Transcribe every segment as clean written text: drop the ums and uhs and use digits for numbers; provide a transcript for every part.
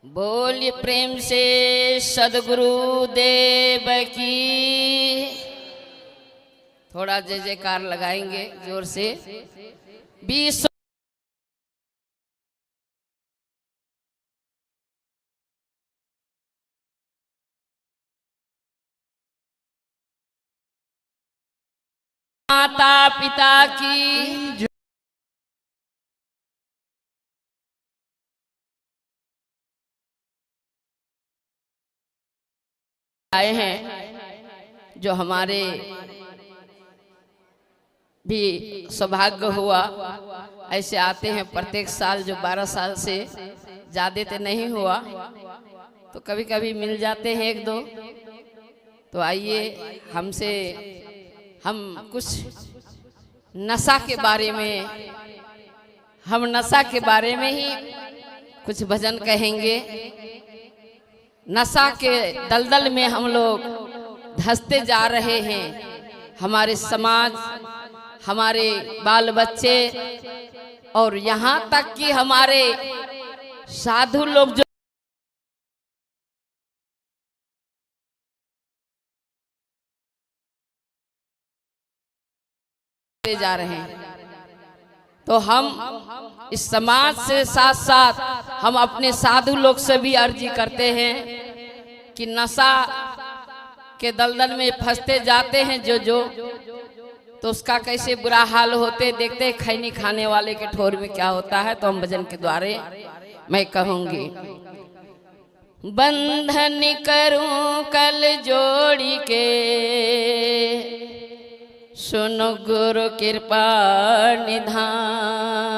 बोलिए प्रेम से सदगुरु देव की। थोड़ा जय जयकार लगाएंगे जोर से। विश्व माता पिता की आए हैं, जो हमारे भी सौभाग्य हुआ ऐसे आते हैं प्रत्येक साल। जो 12 साल से ज़्यादा तो नहीं हुआ, तो कभी कभी मिल जाते हैं एक दो। तो आइए हमसे हम कुछ नशा के बारे में, हम नशा के बारे में ही कुछ भजन कहेंगे। नशा के दलदल में हम लोग धंसते जा रहे हैं। हमारे समाज, हमारे बाल बच्चे और यहाँ तक कि हमारे साधु लोग जो जा रहे हैं, तो हम इस समाज से साथ साथ हम अपने साधु लोग से भी अर्जी करते हैं कि नशा के दलदल में फंसते जाते हैं जो तो उसका कैसे बुरा हाल होते देखते हैं। खैनी खाने वाले के ठोर में क्या होता है, तो हम भजन के द्वारे मैं कहूंगी। बंधन करूं कल जोड़ी के, सुनो गुरु कृपा निधान।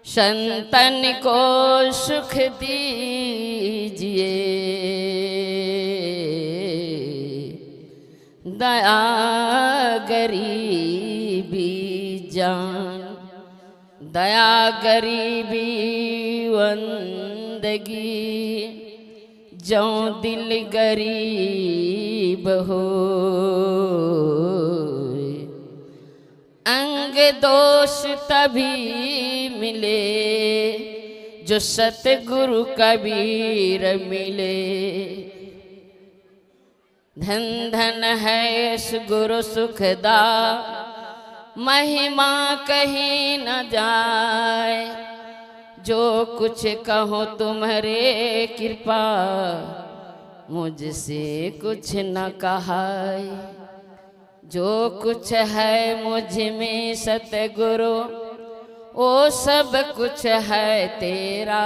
संतन को सुख दीजिए, दया गरीबी जान। दया गरीबी वंदगी, जो दिल गरीब हो। अंग दोष तभी मिले, जो सतगुरु कबीर मिले। धन धन है गुरु सुखदा, महिमा कहीं न जाए। जो कुछ कहो तुम्हारे कृपा, मुझसे कुछ न कहाय। जो कुछ है मुझ में सतगुरु, वो सब कुछ है तेरा।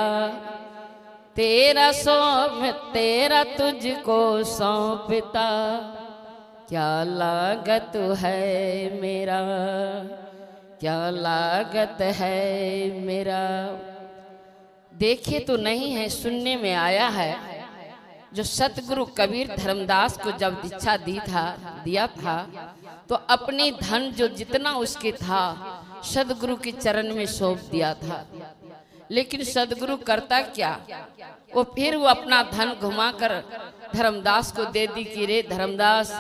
तेरा सौंप तेरा तुझको सौंपता, क्या लागत है मेरा, क्या लागत है मेरा। देखे तो नहीं है, सुनने में आया है, जो सतगुरु कबीर धर्मदास को जब दीक्षा दिया था, तो अपने धन जो जितना उसके था सदगुरु के चरण में सौंप दिया था। लेकिन सदगुरु करता क्या, वो फिर वो अपना धन घुमाकर धर्मदास को दे दी कि रे धर्मदास,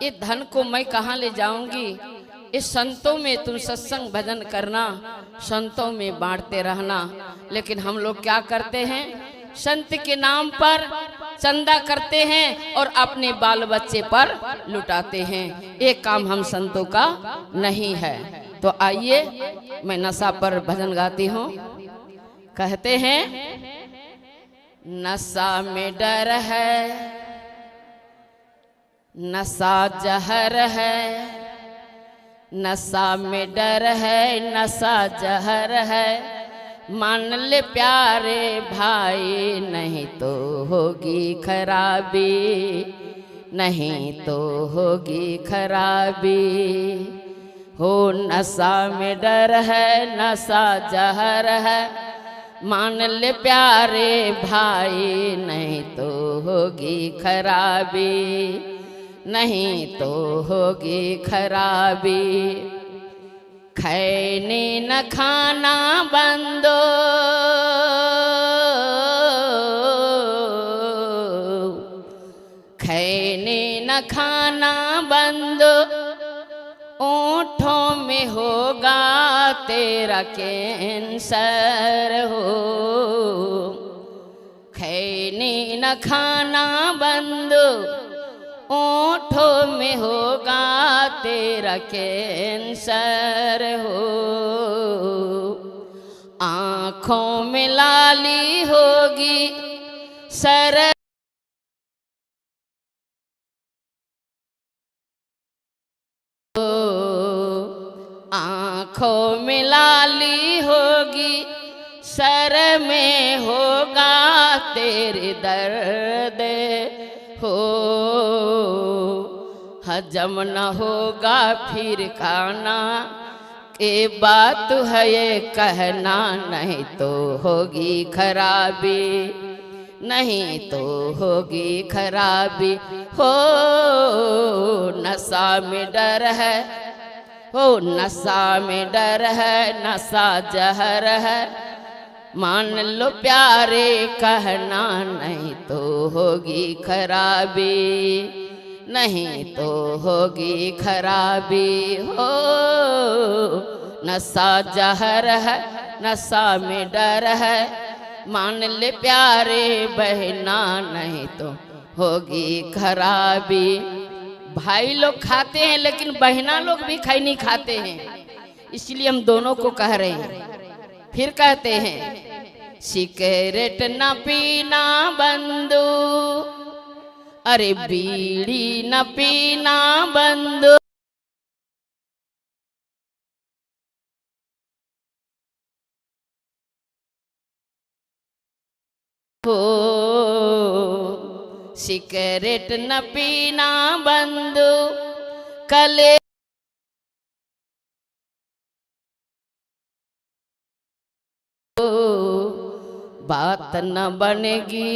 ये धन को मैं कहाँ ले जाऊंगी। इस संतों में तुम सत्संग भजन करना, संतों में बांटते रहना। लेकिन हम लोग क्या करते हैं, संत के नाम पर चंदा करते हैं और अपने बाल बच्चे पर लुटाते हैं। ये काम हम संतों का नहीं है। तो आइए मैं नशा पर भजन गाती हूँ। कहते हैं, नशा में डर है, नशा जहर है। नशा में डर है, नशा जहर है। मान ले प्यारे भाई, नहीं तो होगी खराबी, नहीं तो होगी खराबी। हो नशा में डर है, नशा जहर है। मान ले प्यारे भाई, नहीं तो होगी खराबी, नहीं तो होगी खराबी। खैनी न खाना बंदो, खैनी न खाना बंदो। ओंठों में होगा तेरा कैंसर हो। न खाना बंद, ओंठों में होगा तेरा कैंसर हो, आँखों में लाली होगी सर, आँखों में लाली होगी सर में होगा तेरे दर्द हो, हजम न होगा फिर खाना, के बात है ये कहना, नहीं तो होगी खराबी, नहीं तो होगी खराबी हो, नशा में डर है हो, नशा में डर है, नशा जहर है, मान लो प्यारे कहना, नहीं तो होगी खराबी, नहीं तो होगी खराबी हो, नशा जहर है, नशा में डर है, मान ले प्यारे बहना, नहीं तो होगी खराबी। भाई लोग खाते हैं लेकिन बहना लोग भी खैनी खाते हैं, इसलिए हम दोनों को कह रहे हैं। फिर कहते हैं सिगरेट न पीना बंदो, अरे बीड़ी न पीना बंदो, हो सिगरेट न पीना बंद, कले बात न बनेगी,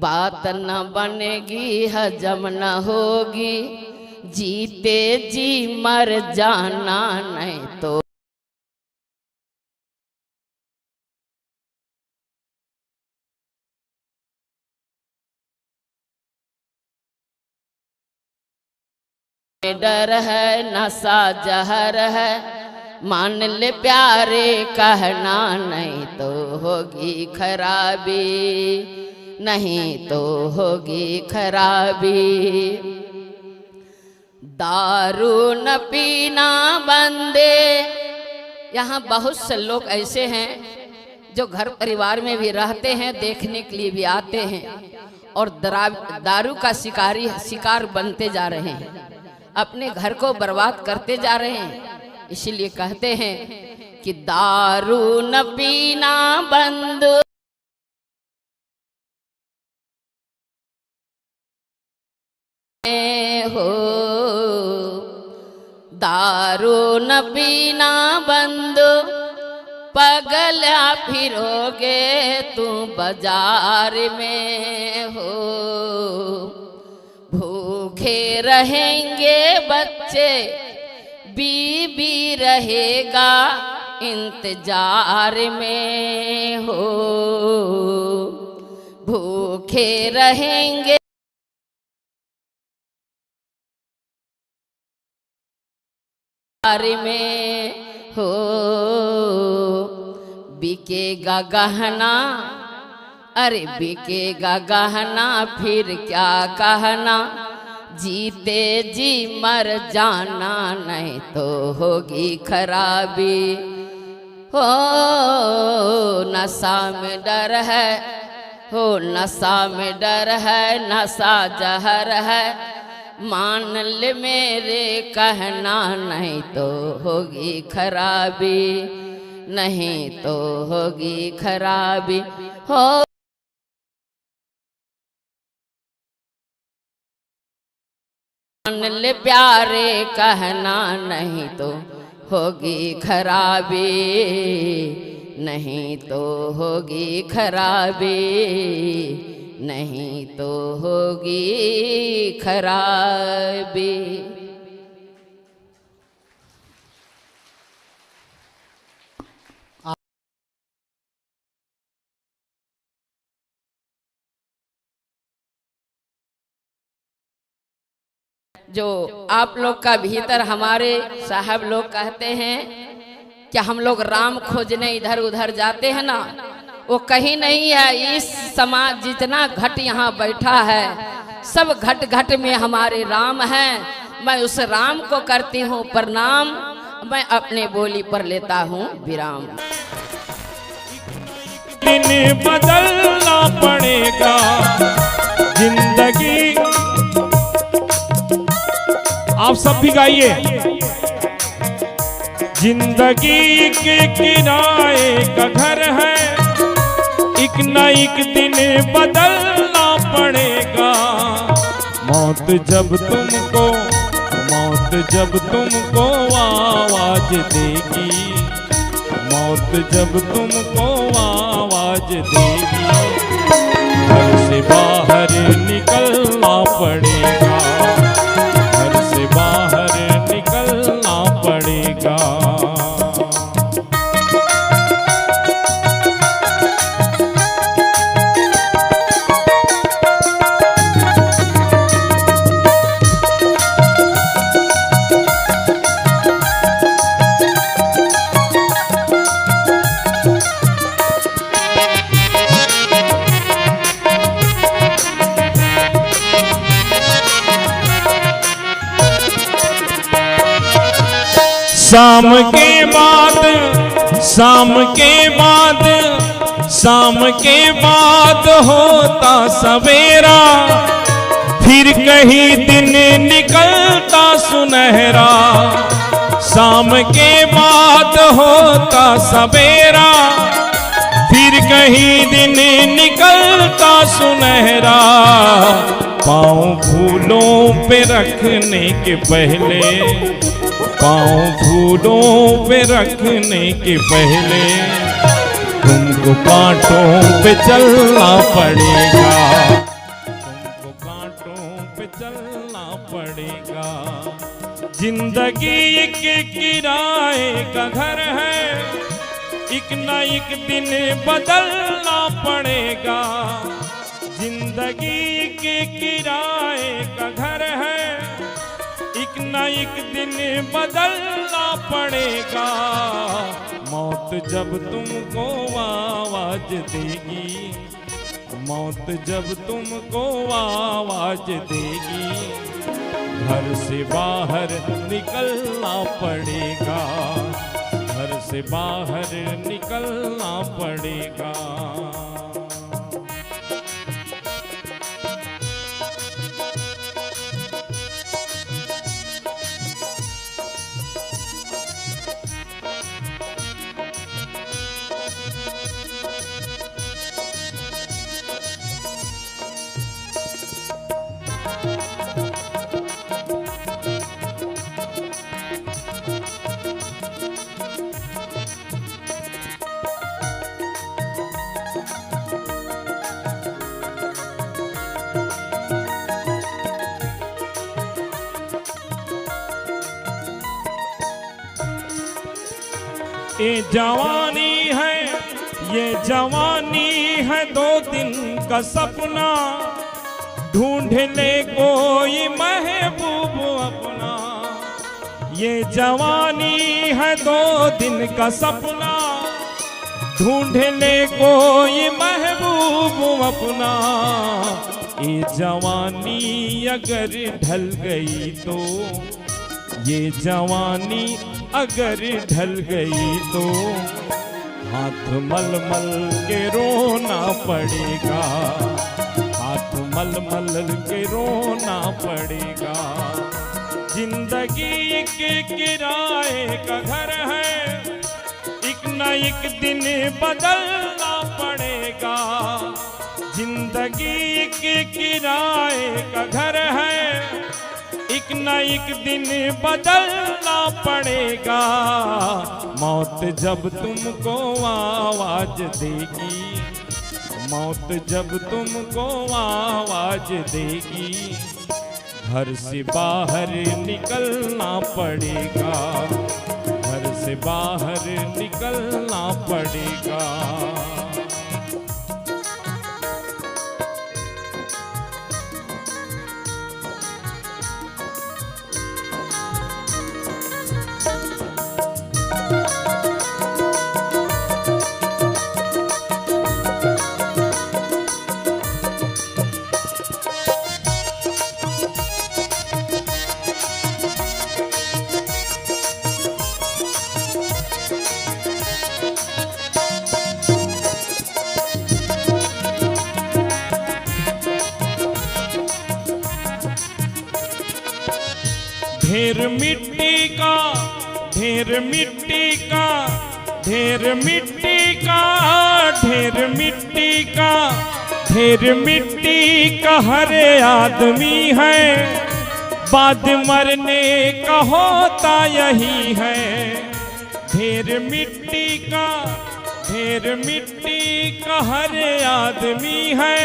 बात न बनेगी, हजम न होगी, जीते जी मर जाना, नहीं तो डर है, नशा जहर है, मान ले प्यारे कहना, नहीं तो होगी खराबी, नहीं तो होगी खराबी। दारू न पीना बंदे, यहाँ बहुत से लोग ऐसे हैं जो घर परिवार में भी रहते हैं, देखने के लिए भी आते हैं और दारू का शिकार बनते जा रहे हैं, अपने घर को बर्बाद करते जा रहे हैं। इसीलिए कहते हैं कि दारू न पीना बंद, हो दारू न पीना बंद, पगला फिरोगे तू बाजार में हो, भूखे रहेंगे बच्चे, बीबी रहेगा इंतजार में हो, भूखे रहेंगे में हो, बिकेगा गहना, अरे बिकेगा गहना, फिर क्या कहना, जीते जी मर जाना, नहीं तो होगी खराबी हो, नशा में डर है हो, नशा में डर है, नशा जहर है, मान ले मेरे कहना, नहीं तो होगी खराबी, नहीं तो होगी खराबी हो, मान ले प्यारे कहना, नहीं तो होगी खराबी, नहीं तो होगी खराबी, नहीं तो होगी खराबी। जो आप लोग का भीतर हमारे साहब लोग कहते हैं कि हम लोग राम खोजने इधर उधर जाते हैं ना, वो कहीं नहीं है। इस समाज जितना घट यहाँ बैठा है, सब घट घट में हमारे राम हैं। मैं उस राम को करती हूँ प्रणाम, मैं अपने बोली पर लेता हूँ विराम। दिन बदलना पड़ेगा जिंदगी। आप सब भी गाइए। जिंदगी के किराए का घर है, एक न एक दिन बदलना पड़ेगा। मौत जब तुमको आवाज देगी, मौत जब तुमको आवाज देगी, घर से बाहर निकलना पड़ेगा, घर से बाहर निकलना पड़ेगा। शाम के बाद होता सवेरा, फिर कहीं दिन निकलता सुनहरा। शाम के बाद होता सवेरा, फिर कहीं दिन निकलता सुनहरा। पाँव फूलों पे रखने के पहले, पाँव फूलों पे रखने के पहले, तुमको कांटों पे चलना पड़ेगा, तुमको कांटों पे चलना पड़ेगा। जिंदगी के किराए का घर है, एक न एक दिन बदलना पड़ेगा। जिंदगी के किराए का घर है, एक न एक दिन बदलना पड़ेगा। मौत जब तुमको आवाज देगी, मौत जब तुमको आवाज देगी, घर से बाहर निकलना पड़ेगा, घर से बाहर निकलना पड़ेगा। ये जवानी है, ये जवानी है दो दिन का सपना, ढूंढ ले कोई महबूब अपना। ये जवानी है दो दिन का सपना, ढूंढ ले कोई महबूब अपना। ये जवानी अगर ढल गई तो, ये जवानी अगर ढल गई तो, हाथ मल मल के रोना पड़ेगा, हाथ मल मल के रोना पड़ेगा। जिंदगी के किराए का घर है, एक न एक दिन बदलना पड़ेगा। जिंदगी के किराए का घर है, एक न एक दिन बदलना पड़ेगा। मौत जब तुमको आवाज देगी, मौत जब तुमको आवाज देगी, घर से बाहर निकलना पड़ेगा, घर से बाहर निकलना पड़ेगा। ढेर मिट्टी का, ढेर मिट्टी का, ढेर मिट्टी का, ढेर मिट्टी का, ढेर मिट्टी का हर आदमी है, बाद मरने का होता यही है। ढेर मिट्टी का, ढेर मिट्टी का हर आदमी है,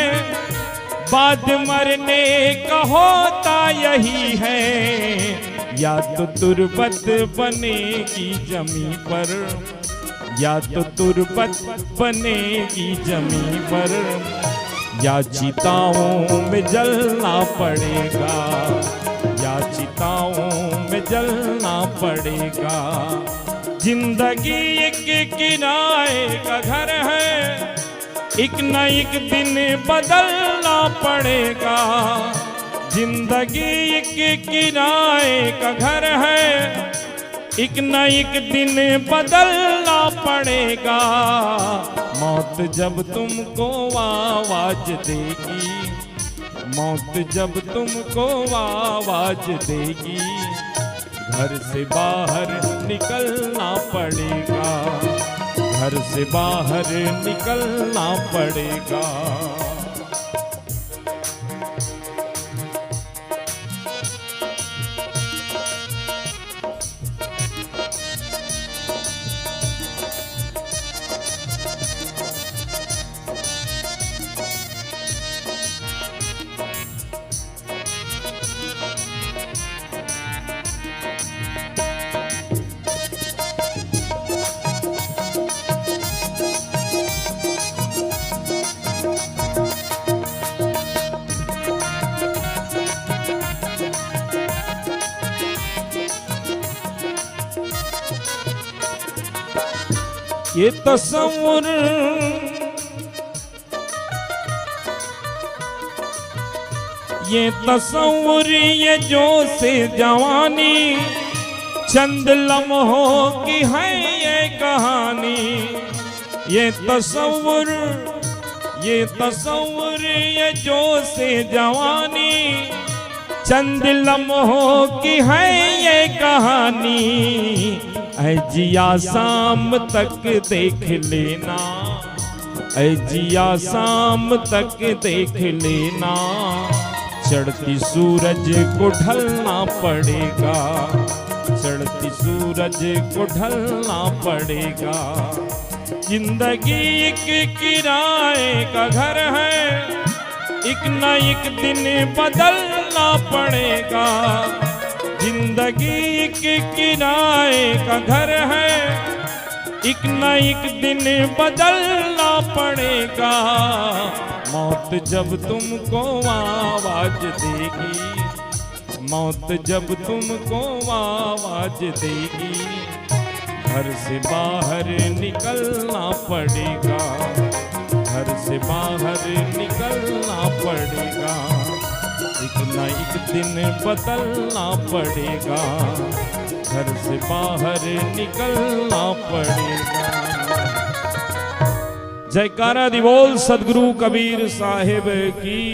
बाद मरने का होता यही है। या तो तुरबत बनेगी जमी पर, या तो तुरबत बनेगी जमी पर, या चिताओं में जलना पड़ेगा, या चिताओं में जलना पड़ेगा। जिंदगी एक किराए का घर है, एक न एक दिन बदलना पड़ेगा। जिंदगी एक किराए का घर है, एक न एक दिन बदलना पड़ेगा। मौत जब तुमको आवाज देगी, मौत जब तुमको आवाज देगी, घर से बाहर निकलना पड़ेगा, घर से बाहर निकलना पड़ेगा। ये तस्वुर, ये तस्वुर, ये जोश जवानी, चंद लम्हों की है ये कहानी। ये तस्वुर, ये तस्वुर, ये जोश जवानी, चंद लम्हों की है ये कहानी। ऐ जिया शाम तक देख लेना, ऐ जिया शाम तक देख लेना, चढ़ती सूरज को ढलना पड़ेगा, चढ़ती सूरज को ढलना पड़ेगा। जिंदगी एक किराए का घर है, एक न एक दिन बदलना पड़ेगा। जिंदगी के किराए का घर है, एक न एक दिन बदलना पड़ेगा। मौत जब तुमको आवाज देगी, मौत जब तुमको आवाज देगी, घर से बाहर निकलना पड़ेगा, घर से बाहर निकलना पड़ेगा। एक न एक दिन बदलना पड़ेगा, घर से बाहर निकलना पड़ेगा। जयकारा दी बोल सदगुरु कबीर साहिब की।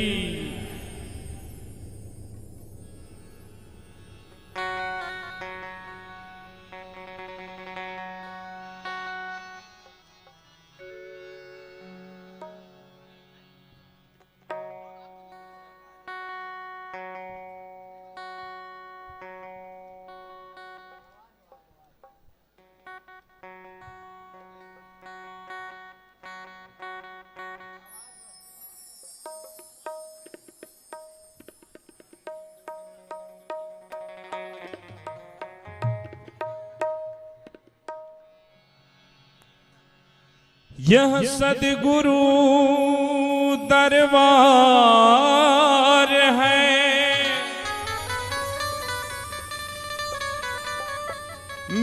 यह सद्गुरु दरबार है,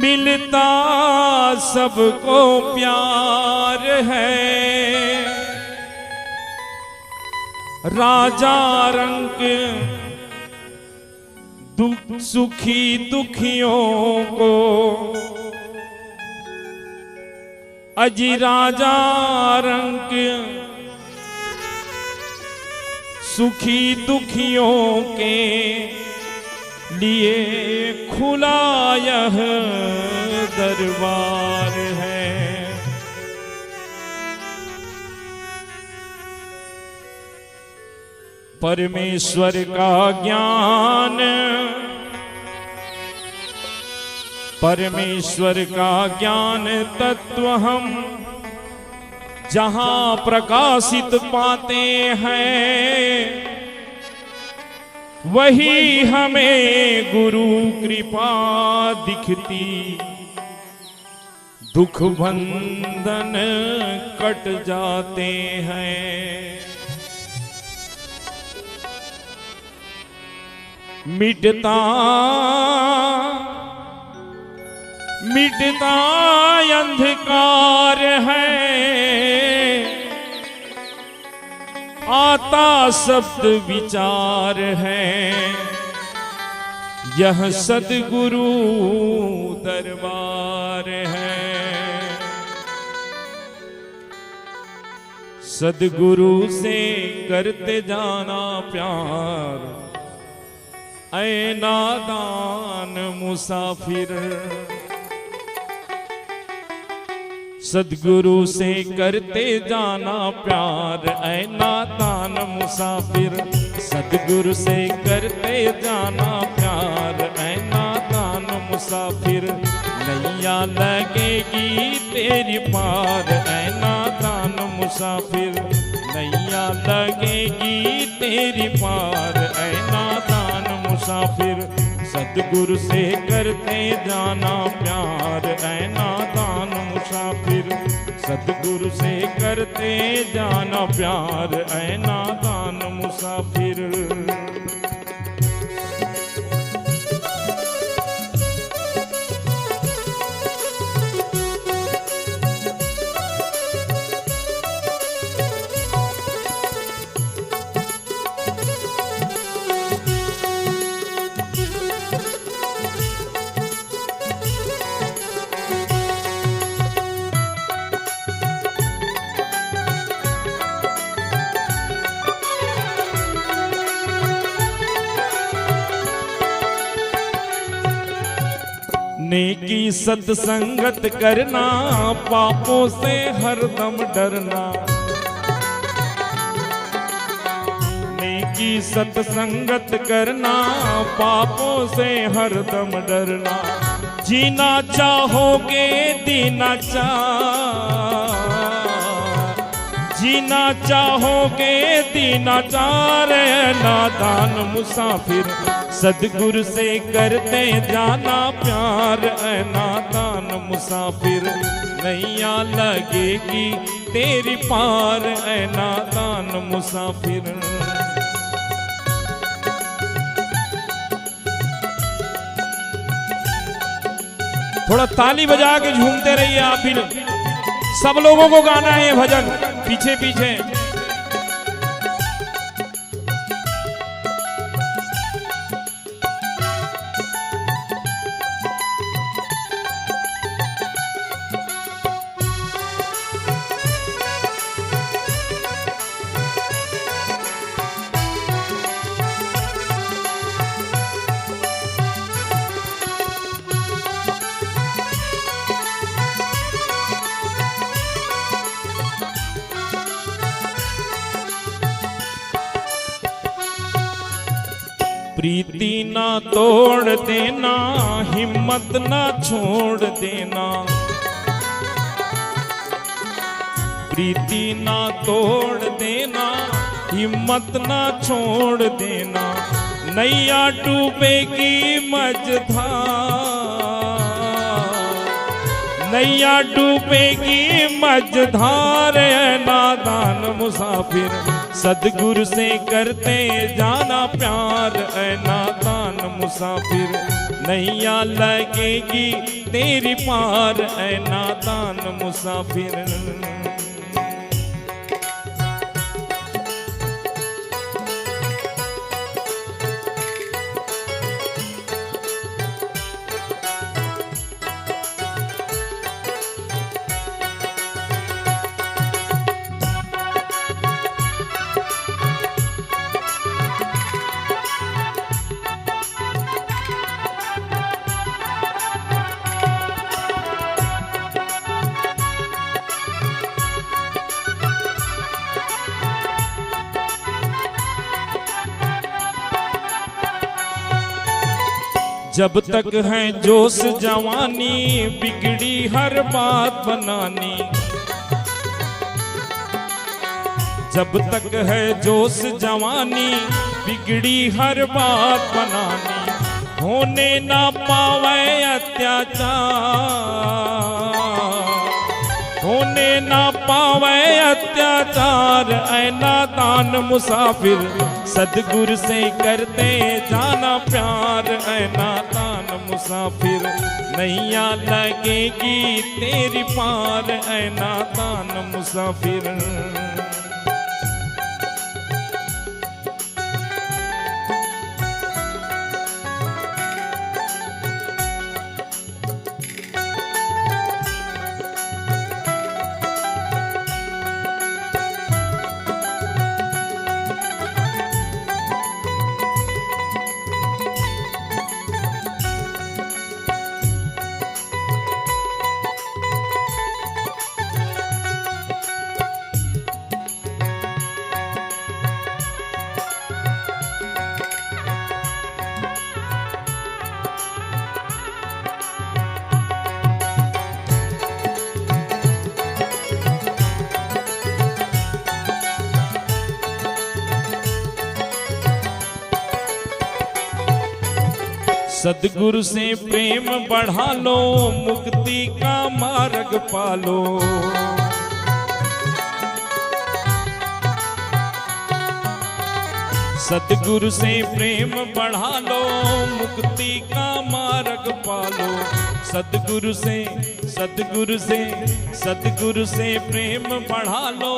मिलता सबको प्यार है। राजा रंग दुख सुखी दुखियों को, अजी राजा रंग सुखी दुखियों के लिए खुला यह दरबार है। परमेश्वर का ज्ञान, परमेश्वर का ज्ञान तत्व हम जहां प्रकाशित पाते हैं, वही हमें गुरु कृपा दिखती। दुख बंधन कट जाते हैं। मिटता मिटता अंधकार है, आता शब्द विचार है। यह सद्गुरु दरबार है। सद्गुरु से करते जाना प्यार, ऐ नादान मुसाफिर। सद्गुरु से करते जाना प्यार, ऐ नादान मुसाफिर। सद्गुरु से करते जाना प्यार, ऐ नादान मुसाफिर। नैया लगेगी तेरी पार, ऐ नादान मुसाफिर। नैया लगेगी तेरी पार, ऐ नादान मुसाफिर। सद्गुरु से करते जाना प्यार, ऐ नादान मुसाफिर। सद्गुरु से करते जाना प्यार, ऐ नादान मुसाफिर। नेकी सत्संगत करना, पापों से हरदम डरना। नेकी सत्संगत करना, पापों से हरदम डरना। जीना चाहोगे दीना जीना चाहोगे दीना चार, नादान मुसाफिर। सद्गुरु से करते जाना प्यार, ऐ नादान मुसाफिर। नैया लगेगी तेरी पार, ऐ नादान मुसाफिर। थोड़ा ताली बजा के झूमते रहिए आप भी। सब लोगों को गाना है ये भजन, पीछे पीछे। प्रीति ना तोड़ देना, हिम्मत ना छोड़ देना। प्रीति ना तोड़ देना, हिम्मत ना छोड़ देना। नैया डूबेगी मझधार, नैया डूबेगी मझधार, नादान मुसाफिर। सद्गुरु से करते जाना प्यार, ऐ नादान मुसाफिर। नैया लगेगी तेरी पार, ऐ नादान मुसाफिर। जब तक है जोश जवानी बिगड़ी हर बात बनानी। जब तक है जोश जवानी बिगड़ी हर बात बनानी। होने ना पावे अत्याचार, होने ना पावे अत्याचार। ऐ नादान मुसाफिर सदगुरु से करते जाना प्यार। ऐ नादान मुसाफिर नैया लगेगी तेरी पार। ऐ नादान मुसाफिर। सदगुरु से प्रेम बढ़ा लो मुक्ति का मार्ग पालो। सदगुरु से प्रेम बढ़ा लो मुक्ति का मार्ग पालो। सदगुरु से सदगुरु से सदगुरु से प्रेम बढ़ा लो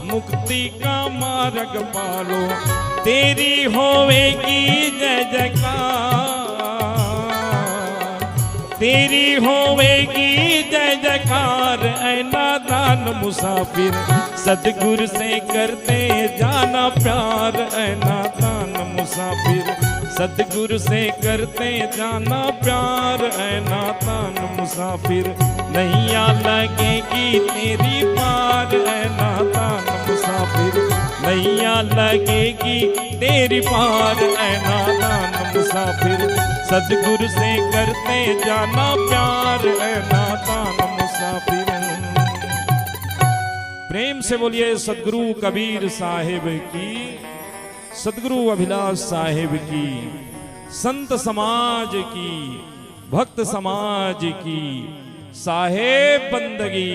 मुक्ति का मार्ग पालो। तेरी होवेगी जय जयकार, तेरी होवेगी जय जयकार। ऐ नादान मुसाफिर सदगुरु से करते जाना प्यार। ऐ नादान मुसाफिर सदगुरु से करते जाना प्यार। ऐ नादान मुसाफिर नैया लगेगी तेरी पार। ऐ नादान मुसाफिर नैया लगेगी तेरी पार। ऐ नादान मुसाफिर सदगुरु से करते जाना प्यार। ऐ नादान मुसाफिर। प्रेम से बोलिए सदगुरु कबीर साहिब की, सदगुरु अभिलाष साहिब की, संत समाज की, भक्त समाज की साहेब बंदगी।